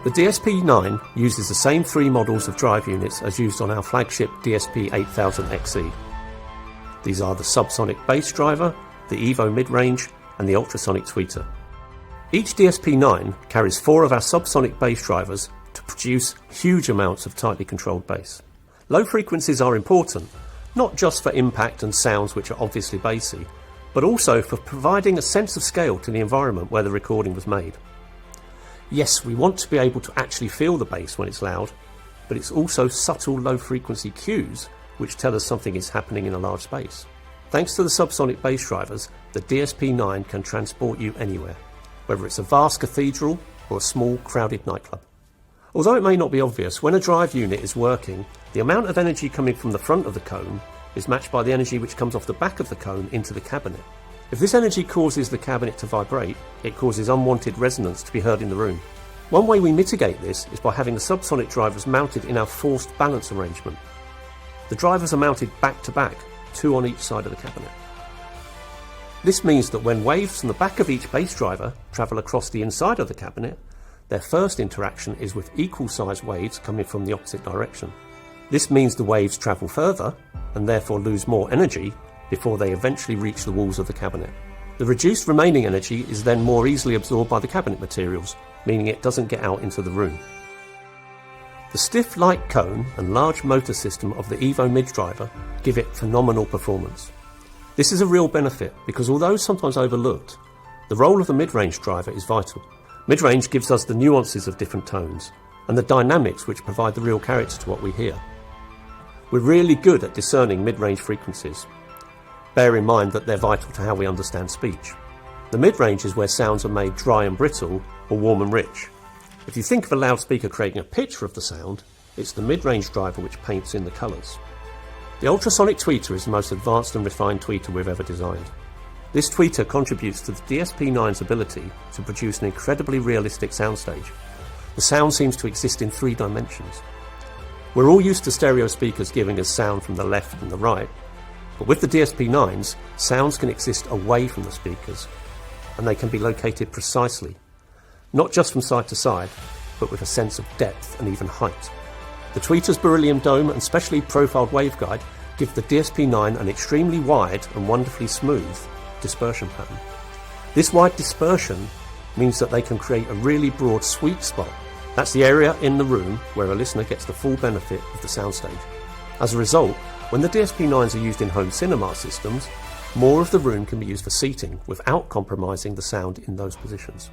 The DSP9 uses the same three models of drive units as used on our flagship DSP8000XE. These are the subsonic bass driver, the Evo mid-range and the ultrasonic tweeter. Each DSP9 carries 4 of our subsonic bass drivers to produce huge amounts of tightly controlled bass. Low frequencies are important, not just for impact and sounds which are obviously bassy, but also for providing a sense of scale to the environment where the recording was made. Yes, we want to be able to actually feel the bass when it's loud, but it's also subtle low frequency cues which tell us something is happening in a large space. Thanks to the subsonic bass drivers, the DSP9 can transport you anywhere, whether it's a vast cathedral or a small crowded nightclub. Although it may not be obvious, when a drive unit is working, the amount of energy coming from the front of the cone is matched by the energy which comes off the back of the cone into the cabinet. If this energy causes the cabinet to vibrate, it causes unwanted resonance to be heard in the room. One way we mitigate this is by having the subsonic drivers mounted in our forced balance arrangement. The drivers are mounted back to back, 2 on each side of the cabinet. This means that when waves from the back of each bass driver travel across the inside of the cabinet, their first interaction is with equal sized waves coming from the opposite direction. This means the waves travel further and therefore lose more energy before they eventually reach the walls of the cabinet. The reduced remaining energy is then more easily absorbed by the cabinet materials, meaning it doesn't get out into the room. The stiff light cone and large motor system of the Evo mid driver give it phenomenal performance. This is a real benefit because although sometimes overlooked, the role of the mid-range driver is vital. Mid-range gives us the nuances of different tones and the dynamics which provide the real character to what we hear. We're really good at discerning mid-range frequencies. Bear in mind that they're vital to how we understand speech. The mid-range is where sounds are made dry and brittle or warm and rich. If you think of a loudspeaker creating a picture of the sound, it's the mid-range driver which paints in the colours. The ultrasonic tweeter is the most advanced and refined tweeter we've ever designed. This tweeter contributes to the DSP9's ability to produce an incredibly realistic soundstage. The sound seems to exist in 3 dimensions. We're all used to stereo speakers giving us sound from the left and the right, but with the DSP9s, sounds can exist away from the speakers, and they can be located precisely, not just from side to side, but with a sense of depth and even height. The tweeter's beryllium dome and specially profiled waveguide give the DSP9 an extremely wide and wonderfully smooth dispersion pattern. This wide dispersion means that they can create a really broad sweet spot. That's the area in the room where a listener gets the full benefit of the soundstage. As a result, when the DSP9s are used in home cinema systems, more of the room can be used for seating without compromising the sound in those positions.